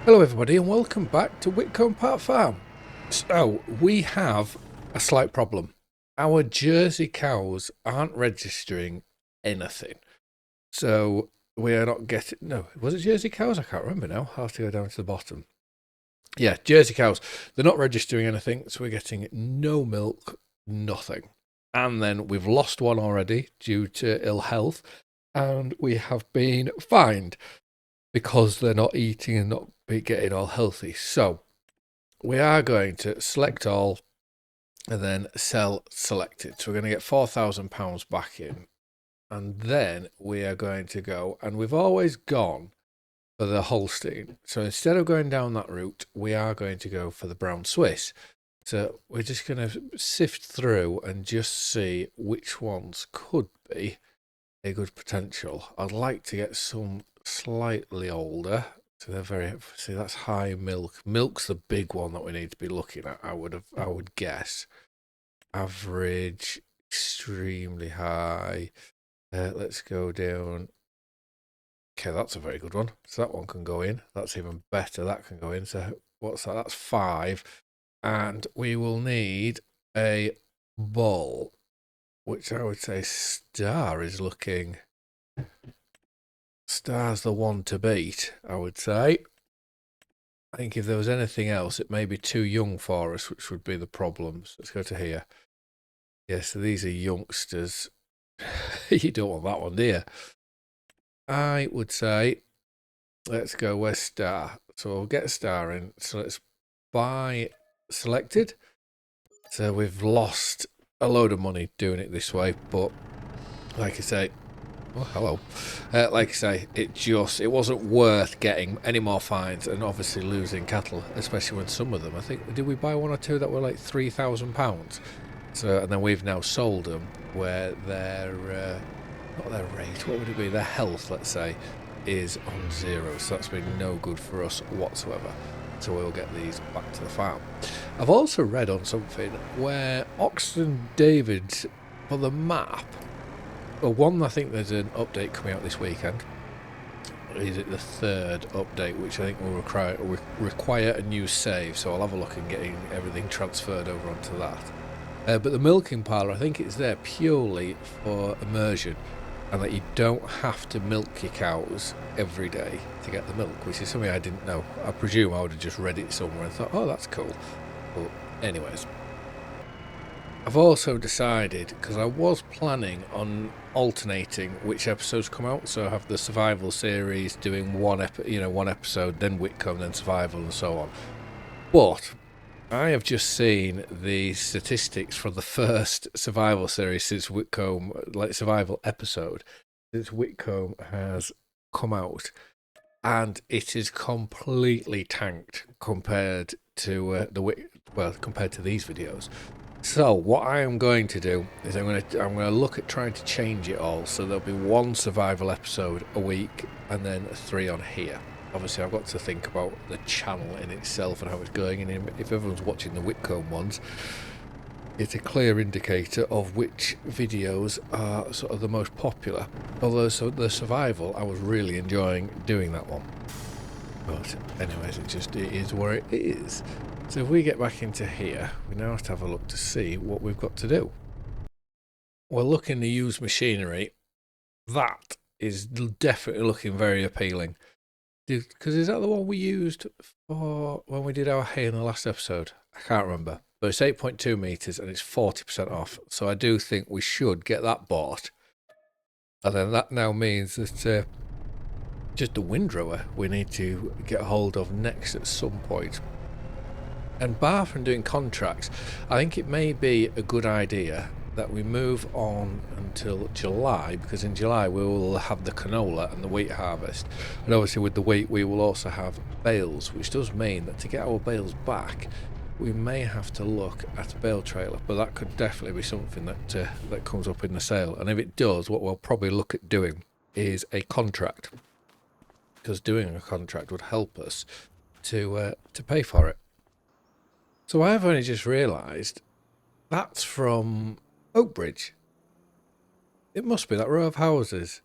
Hello everybody and welcome back to Witcombe Park Farm. So we have a slight problem. Our Jersey cows aren't registering anything. So we are not getting, no, was it Jersey cows? I can't remember now. I'll have to go down to the bottom. Yeah, Jersey cows. They're not registering anything, so we're getting no milk, nothing. And then we've lost one already due to ill health, and we have been fined because they're not eating and not getting all healthy. So we are going to select all and then sell selected. So we're going to get £4,000 back in. And then we are going to go, and we've always gone for the Holstein. So instead of going down that route, we are going to go for the Brown Swiss. So we're just going to sift through and just see which ones could be a good potential. I'd like to get some slightly older. So they're very, see, that's high milk. Milk's the big one that we need to be looking at. I would guess. Average, extremely high. Let's go down. Okay, that's a very good one. So that one can go in. That's even better. That can go in. So what's that? That's 5. And we will need a bull, which I would say Star is looking. Star's the one to beat, I would say. I think if there was anything else, it may be too young for us, which would be the problems. Let's go to here. Yeah, so these are youngsters. You don't want that one, do you? I would say, let's go where's Star. So we'll get Star in. So let's buy selected. So we've lost a load of money doing it this way, but like I say, oh, hello. Like I say, it wasn't worth getting any more fines and obviously losing cattle, especially when some of them, I think, did we buy one or two that were like £3,000? So, and then we've now sold them where their, not their rate, what would it be? Their health, let's say, is on 0. So that's been no good for us whatsoever. So we'll get these back to the farm. I've also read on something where OxygenDavid for the map. Well, one, I think there's an update coming out this weekend. Is it the 3rd update, which I think will require a new save, so I'll have a look and getting everything transferred over onto that. But the milking parlour, I think it's there purely for immersion, and that you don't have to milk your cows every day to get the milk, which is something I didn't know. I presume I would have just read it somewhere and thought, oh, that's cool. But anyways, I've also decided, because I was planning on alternating which episodes come out, so I have the survival series doing one episode, then Whitcombe, then survival, and so on. But I have just seen the statistics for the first survival series since Whitcombe, like survival episode, since Whitcombe has come out, and it is completely tanked compared to compared to these videos. So what I am going to do is I'm going to look at trying to change it all, so there'll be one survival episode a week and then 3 on here. Obviously I've got to think about the channel in itself and how it's going, and if everyone's watching the Whitcombe ones, it's a clear indicator of which videos are sort of the most popular. Although the survival, I was really enjoying doing that one. But anyways, it is where it is. So if we get back into here, we now have to have a look to see what we've got to do. We're looking to use machinery. That is definitely looking very appealing. Because is that the one we used for when we did our hay in the last episode? I can't remember. But it's 8.2 metres and it's 40% off. So I do think we should get that bought. And then that now means that just a windrower we need to get hold of next at some point. And bar from doing contracts, I think it may be a good idea that we move on until July, because in July we will have the canola and the wheat harvest, and obviously with the wheat we will also have bales, which does mean that to get our bales back we may have to look at a bale trailer, but that could definitely be something that comes up in the sale. And if it does, what we'll probably look at doing is a contract, because doing a contract would help us to pay for it. So I've only just realised that's from Oakbridge. It must be that row of houses.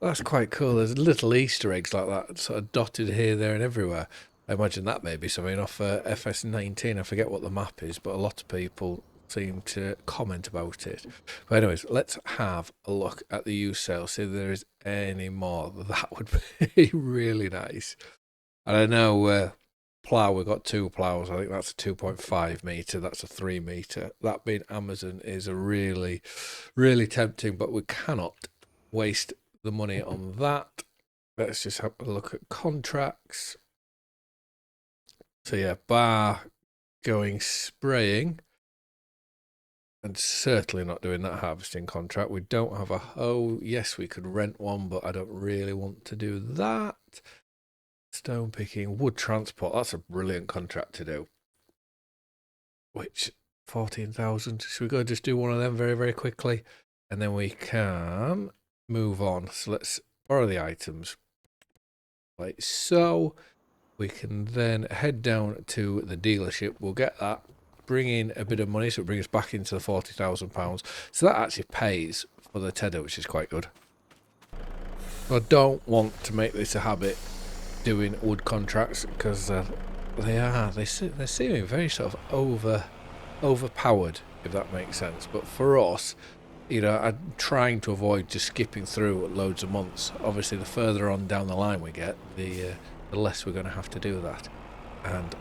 That's quite cool. There's little Easter eggs like that, sort of dotted here, there, and everywhere. I imagine that may be something off FS19. I forget what the map is, but a lot of people seem to comment about it. But anyways, let's have a look at the used sale. See if there is any more. That would be really nice. And I know plough, we've got two ploughs. I think that's a 2.5 metre. That's a 3 metre. That being Amazon is a really, really tempting, but we cannot waste the money on that. Let's just have a look at contracts. So yeah, bar going spraying, and certainly not doing that harvesting contract. We don't have a hoe. Yes, we could rent one, but I don't really want to do that. Stone picking, wood transport. That's a brilliant contract to do. Which 14,000. Should we go just do one of them very, very quickly, and then we can move on. So let's borrow the items. Like so. We can then head down to the dealership. We'll get that, bring in a bit of money, so it brings us back into the £40,000. So that actually pays for the Tedder, which is quite good. I don't want to make this a habit, doing wood contracts, because they're seeming very sort of overpowered, if that makes sense. But for us, you know, I'm trying to avoid just skipping through loads of months. Obviously, the further on down the line we get, the less we're going to have to do that. And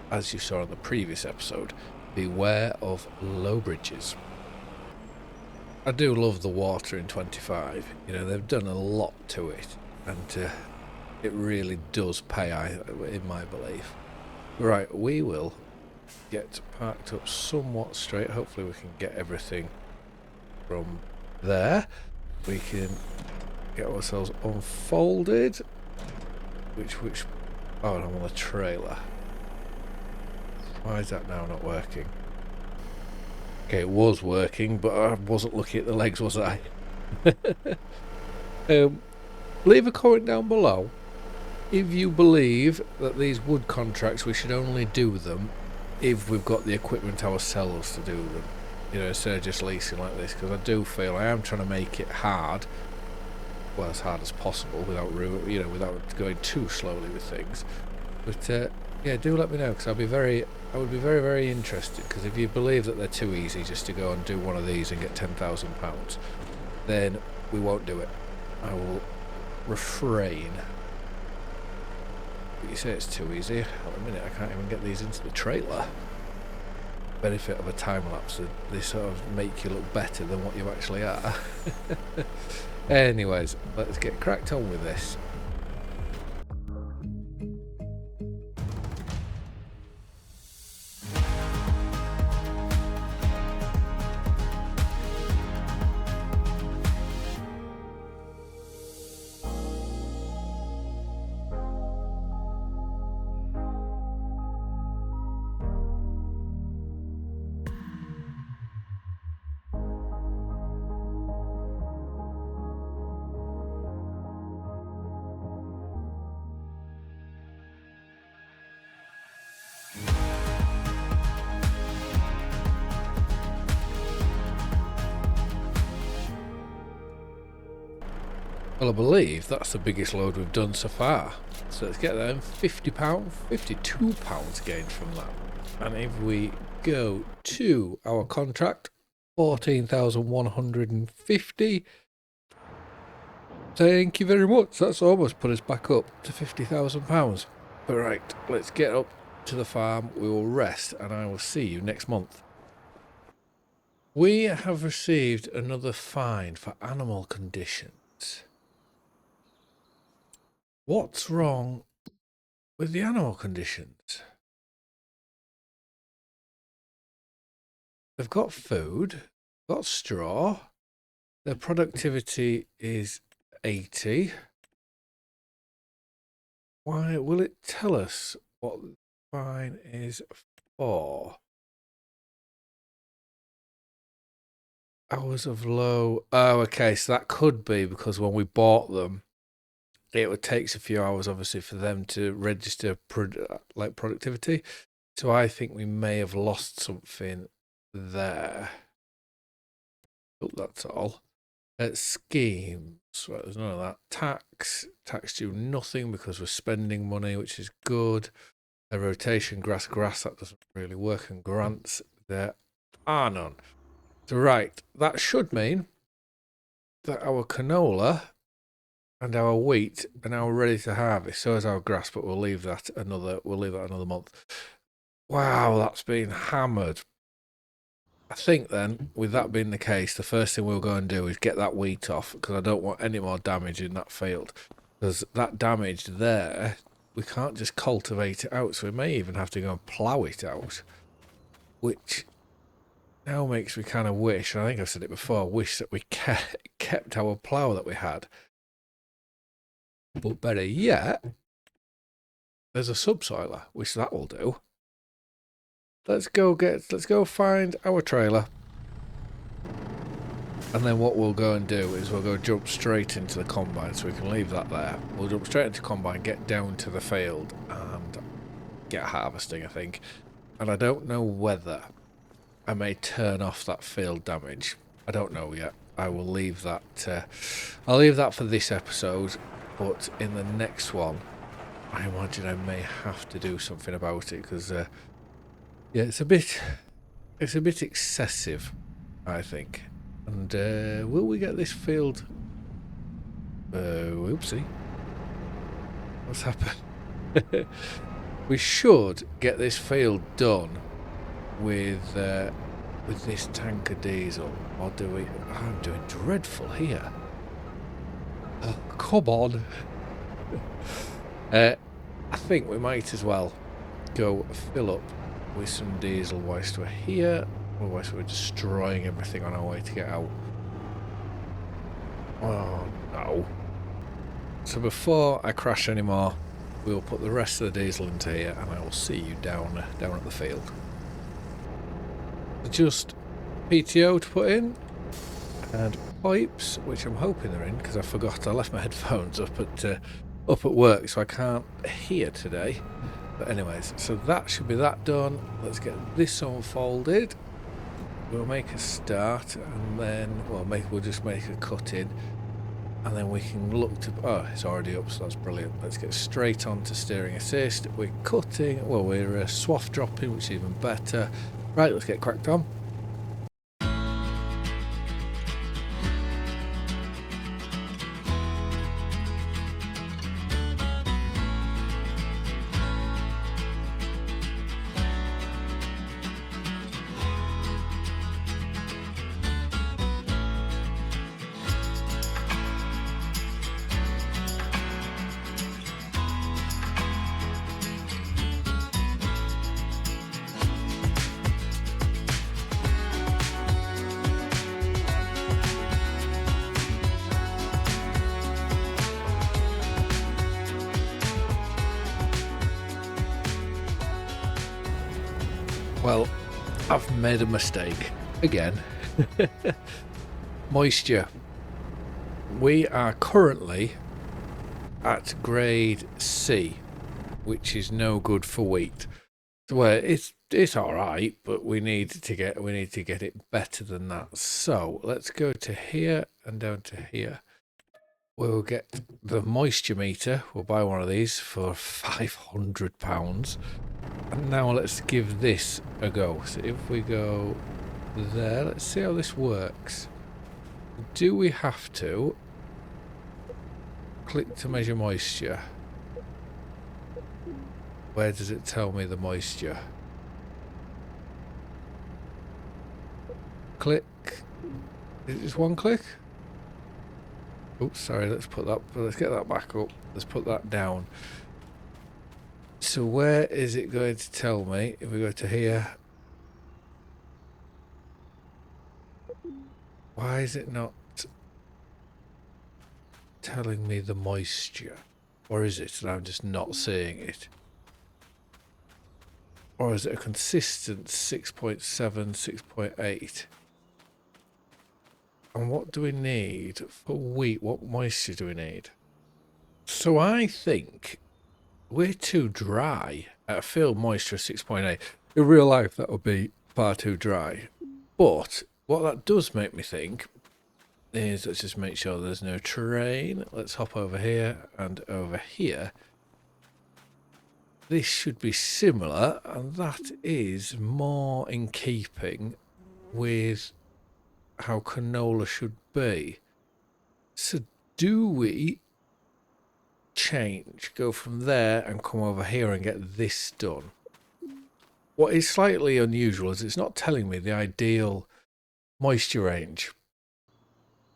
as you saw in the previous episode, beware of low bridges. I do love the water in 25. You know, they've done a lot to it, and it really does pay, in my belief. Right, we will get parked up somewhat straight. Hopefully we can get everything from there. We can get ourselves unfolded. Which, oh, I'm on the trailer. Why is that now not working? Okay, it was working, but I wasn't looking at the legs, was I? Leave a comment down below if you believe that these wood contracts, we should only do them if we've got the equipment ourselves to do them. You know, instead of just leasing like this, because I do feel I am trying to make it hard. Well, as hard as possible without going too slowly with things. But yeah, do let me know, because I would be very, very interested. Because if you believe that they're too easy just to go and do one of these and get £10,000, then we won't do it. I will refrain. But you say it's too easy. At the minute, I can't even get these into the trailer. Benefit of a time lapse, they sort of make you look better than what you actually are. Anyways, let's get cracked on with this. Well, I believe that's the biggest load we've done so far. So let's get them. £50, £52 gained from that. And if we go to our contract, 14,150. Thank you very much. That's almost put us back up to £50,000. But right, let's get up to the farm. We will rest, and I will see you next month. We have received another fine for animal conditions. What's wrong with the animal conditions? They've got food, got straw, their productivity is 80. Why will it tell us what the fine is for? Hours of low. Oh, okay, so that could be because when we bought them, it takes a few hours, obviously, for them to register productivity. So I think we may have lost something there. Oh, that's all. Schemes. Right, there's none of that. Tax due nothing because we're spending money, which is good. A rotation, grass, that doesn't really work. And grants, there are none. So right, that should mean that our canola and our wheat are now ready to harvest. So is our grass, but we'll leave that another month. Wow, that's been hammered. I think then, with that being the case, the first thing we'll go and do is get that wheat off, because I don't want any more damage in that field. Because that damage there, we can't just cultivate it out, so we may even have to go and plough it out. Which now makes me kind of wish, and I think I've said it before, wish that we kept our plough that we had. But better yet, there's a subsoiler, which that will do. Let's go find our trailer. And then what we'll go and do is we'll go jump straight into the combine, so we can leave that there. We'll jump straight into combine, get down to the field and get harvesting, I think. And I don't know whether I may turn off that field damage. I don't know yet. I will leave that. I'll leave that for this episode, but in the next one, I imagine I may have to do something about it, because yeah, it's a bit excessive, I think. And will we get this field? Oopsie. What's happened? We should get this field done with this tank of diesel, or do we? I'm doing dreadful here. Oh, come on. I think we might as well go fill up with some diesel whilst we're here, otherwise we're destroying everything on our way to get out. Oh no. So before I crash anymore, we'll put the rest of the diesel into here, and I will see you down at the field. Just PTO to put in, and pipes, which I'm hoping they're in, because I forgot I left my headphones up at work, so I can't hear today. But anyways, so that should be that done. Let's get this unfolded. We'll make a start, and then we'll just make a cut in, and then we can look to. Oh, it's already up, so that's brilliant. Let's get straight on to steering assist. We're cutting. Well, we're swath dropping, which is even better. Right, let's get cracked on. Well, I've made a mistake again. Moisture. We are currently at grade C, which is no good for wheat. Well, it's all right, but we need to get it better than that. So let's go to here and down to here. We'll get the moisture meter. We'll buy one of these for £500. And now let's give this a go. So if we go there, let's see how this works. Do we have to click to measure moisture? Where does it tell me the moisture? Click. Is it just one click? Oops, sorry, let's get that back up. Let's put that down. So where is it going to tell me? If we go to here. Why is it not telling me the moisture? Or is it that I'm just not seeing it? Or is it a consistent 6.7, 6.8? And what do we need for wheat? What moisture do we need? So I think we're too dry at a field moisture of 6.8. In real life, that would be far too dry. But what that does make me think is, let's just make sure there's no terrain. Let's hop over here and over here. This should be similar, and that is more in keeping with how canola should be. So do we change, go from there and come over here and get this done? What is slightly unusual is it's not telling me the ideal moisture range.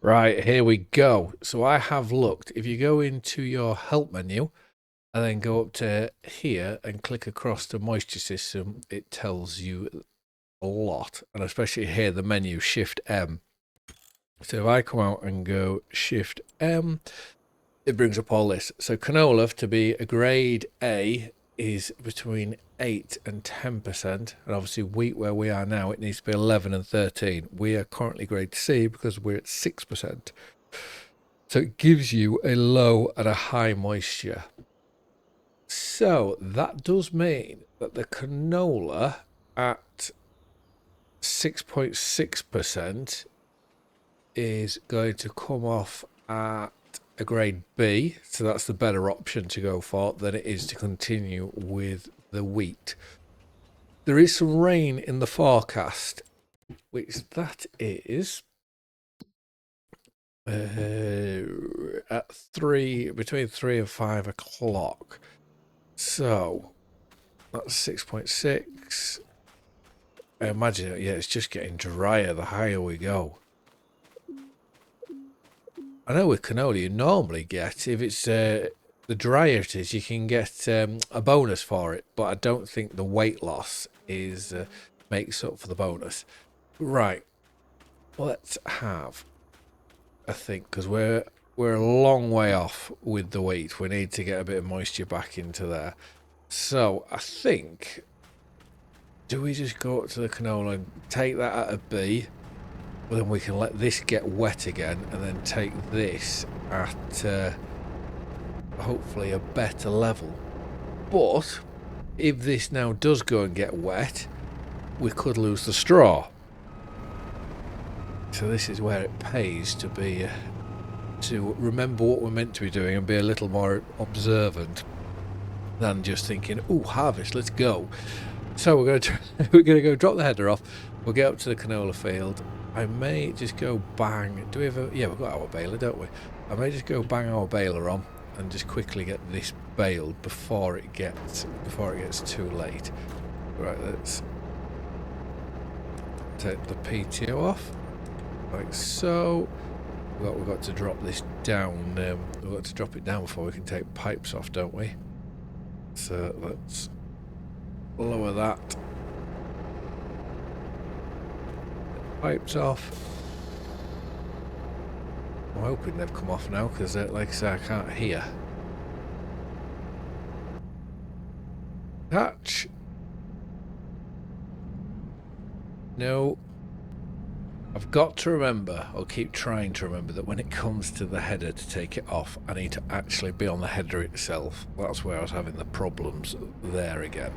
Right, here we go. So I have looked. If you go into your help menu and then go up to here and click across the moisture system, it tells you a lot. And especially here, the menu Shift M. So if I come out and go Shift M, it brings up all this. So canola, to be a grade A, is between 8 and 10%. And obviously wheat, where we are now, it needs to be 11 and 13. We are currently grade C because we're at 6%. So it gives you a low and a high moisture. So that does mean that the canola at 6.6% is going to come off at a grade B, so that's the better option to go for than it is to continue with the wheat. There is some rain in the forecast, which that is at between 3 and 5 o'clock. So that's 6.6. I imagine, yeah, it's just getting drier the higher we go. I know with canola you normally get, if it's the drier it is, you can get a bonus for it, but I don't think the weight loss is makes up for the bonus. Right, let's have a think, because we're a long way off with the wheat. We need to get a bit of moisture back into there. So I think, do we just go up to the canola and take that at a B? Well, then we can let this get wet again and then take this at hopefully a better level. But if this now does go and get wet, we could lose the straw. So this is where it pays to be to remember what we're meant to be doing and be a little more observant than just thinking, oh, harvest, let's go. So we're going to go drop the header off. We'll get up to the canola field. I may just go bang. Do we have a? Yeah, we've got our baler, don't we? I may just go bang our baler on and just quickly get this baled before it gets too late. Right, let's take the PTO off, like so. We've got to drop this down. We've got to drop it down before we can take pipes off, don't we? So let's lower that. Pipes off. I'm hoping they've come off now because, like I say, I can't hear. Touch. No. I've got to remember, or keep trying to remember, that when it comes to the header to take it off, I need to actually be on the header itself. That's where I was having the problems there again.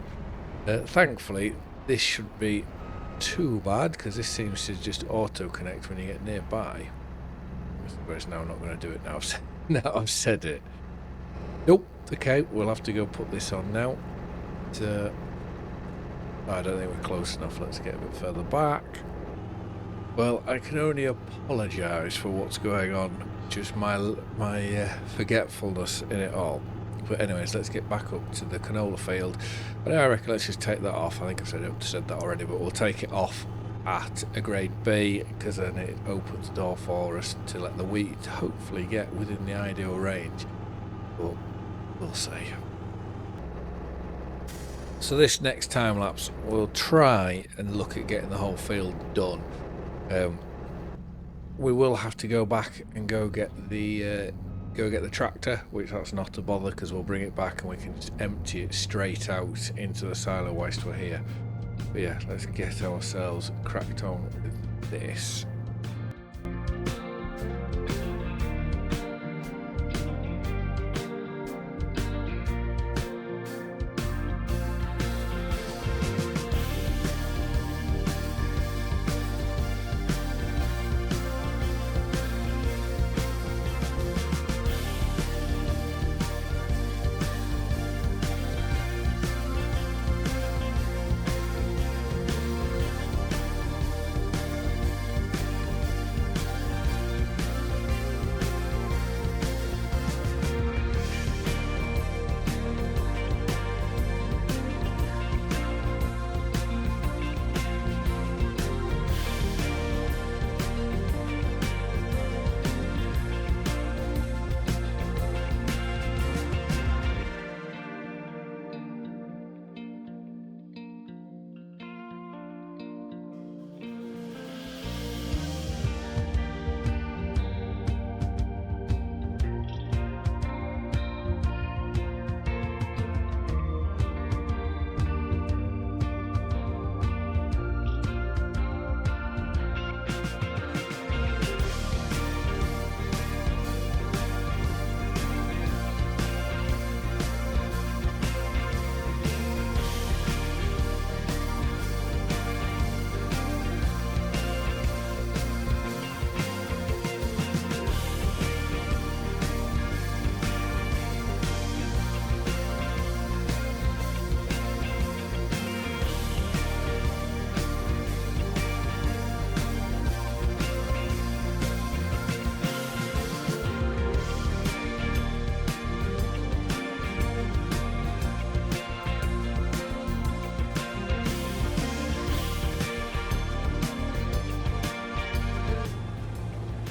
Thankfully, this should be too bad because this seems to just auto connect when you get nearby. Whereas now I'm not going to do it now. Now I've said it. Nope. Okay, we'll have to go put this on now. I don't think we're close enough. Let's get a bit further back. Well, I can only apologise for what's going on. Just my forgetfulness in it all. But anyways, let's get back up to the canola field. But I reckon let's just take that off. I think I've said that already, but we'll take it off at a grade B because then it opens the door for us to let the wheat hopefully get within the ideal range. But we'll see. So this next time lapse, we'll try and look at getting the whole field done. We will have to go back and go get the tractor, which that's not a bother because we'll bring it back and we can just empty it straight out into the silo whilst we're here. But yeah, let's get ourselves cracked on with this.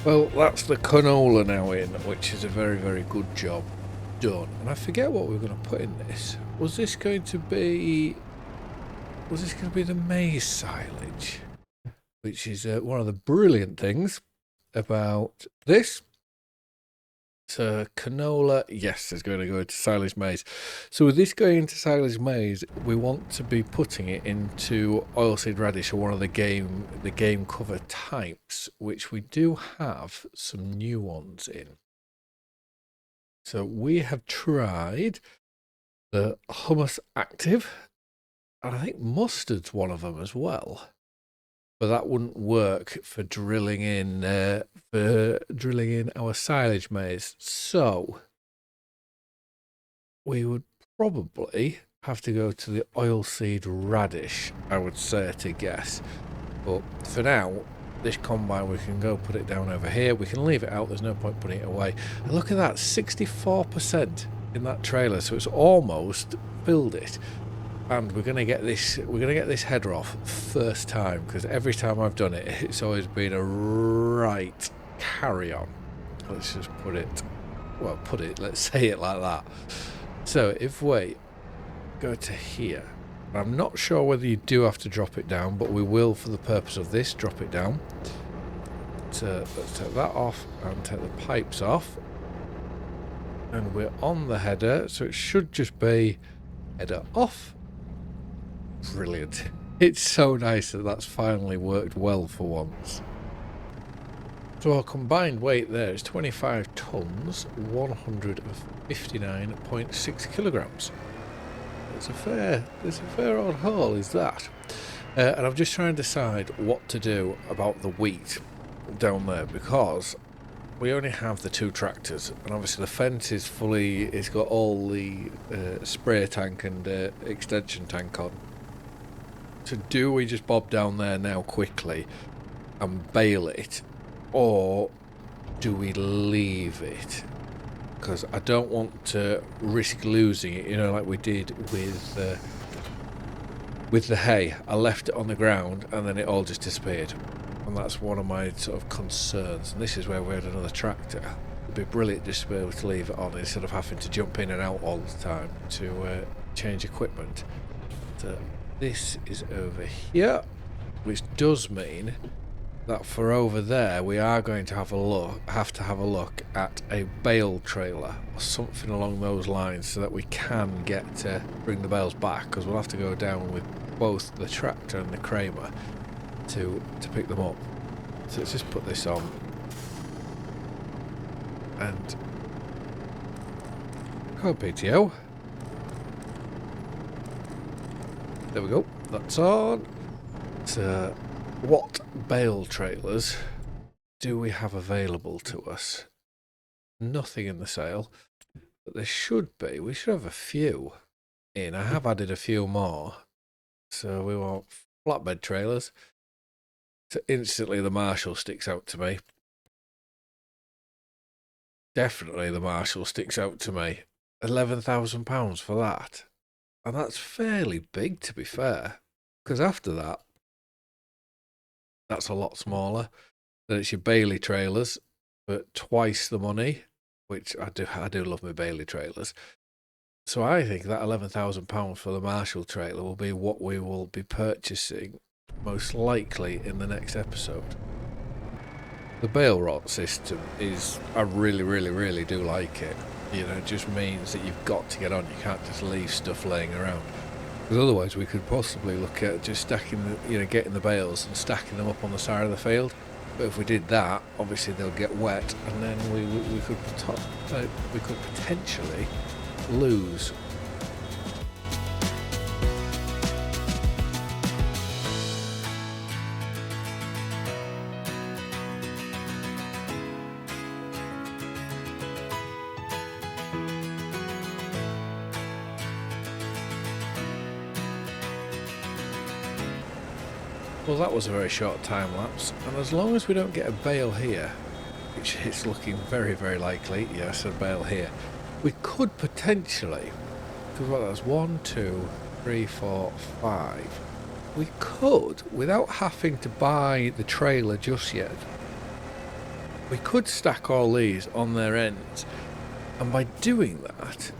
Well, that's the canola now in, which is a very, very good job done. And I forget what we were going to put in this. Was this going to be the maize silage? Which is one of the brilliant things about this. So canola, yes, is going to go into silage maize. So with this going into silage maize, we want to be putting it into oilseed radish, or one of the game cover types, which we do have some new ones in. So we have tried the hummus active, and I think mustard's one of them as well. But that wouldn't work for drilling in our silage maize. So we would probably have to go to the oilseed radish, I would say, to guess. But for now, this combine, we can go put it down over here. We can leave it out. There's no point putting it away. And look at that, 64% in that trailer. So it's almost filled it. And we're gonna get this header off first time, because every time I've done it, it's always been a right carry on. Let's just let's say it like that. So if we go to here, I'm not sure whether you do have to drop it down, but we will, for the purpose of this, drop it down. So let's take that off and take the pipes off, and we're on the header, so it should just be header off. Brilliant. It's so nice that that's finally worked well for once. So our combined weight there is 25 tons, 159.6 kilograms. It's a fair old haul, is that? And I'm just trying to decide what to do about the wheat down there, because we only have the 2 tractors, and obviously the fence is fully, it's got all the spray tank and extension tank on. So do we just bob down there now quickly and bale it, or do we leave it? Because I don't want to risk losing it, you know, like we did with the hay. I left it on the ground and then it all just disappeared, and that's one of my sort of concerns. And this is where we had another tractor. It'd be brilliant just to be able to leave it on instead of having to jump in and out all the time to change equipment. So this is over here, which does mean that for over there we are going to have to have a look at a bale trailer or something along those lines, so that we can get to bring the bales back, because we'll have to go down with both the tractor and the Kramer to pick them up. So let's just put this on, and go PTO. There we go, that's on. So what bale trailers do we have available to us? Nothing in the sale, but there should be. We should have a few in. I have added a few more. So we want flatbed trailers. So instantly the Marshall sticks out to me. Definitely the Marshall sticks out to me. £11,000 for that. And that's fairly big, to be fair. Because after that, that's a lot smaller. Then it's your Bailey trailers for twice the money, which I do love my Bailey trailers. So I think that £11,000 for the Marshall trailer will be what we will be purchasing most likely in the next episode. The bale rot system is, I really do like it. You know, it just means that you've got to get on. You can't just leave stuff laying around. Because otherwise we could possibly look at just stacking, getting the bales and stacking them up on the side of the field. But if we did that, obviously they'll get wet, and then we could potentially lose. Well, that was a very short time lapse, and as long as we don't get a bale here, which is looking very likely, yes, a bale here, we could potentially, because what, that's 1, 2, 3, 4, 5, we could, without having to buy the trailer just yet, we could stack all these on their ends, and by doing that,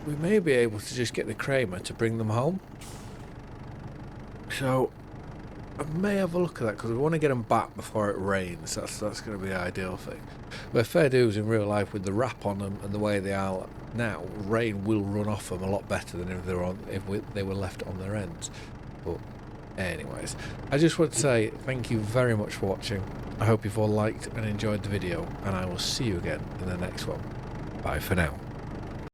we may be able to just get the Kramer to bring them home. So I may have a look at that, because we want to get them back before it rains. That's going to be the ideal thing. Where fair dues in real life, with the wrap on them and the way they are now, rain will run off them a lot better than if they were left on their ends. But anyways, I just want to say thank you very much for watching. I hope you've all liked and enjoyed the video, and I will see you again in the next one. Bye for now.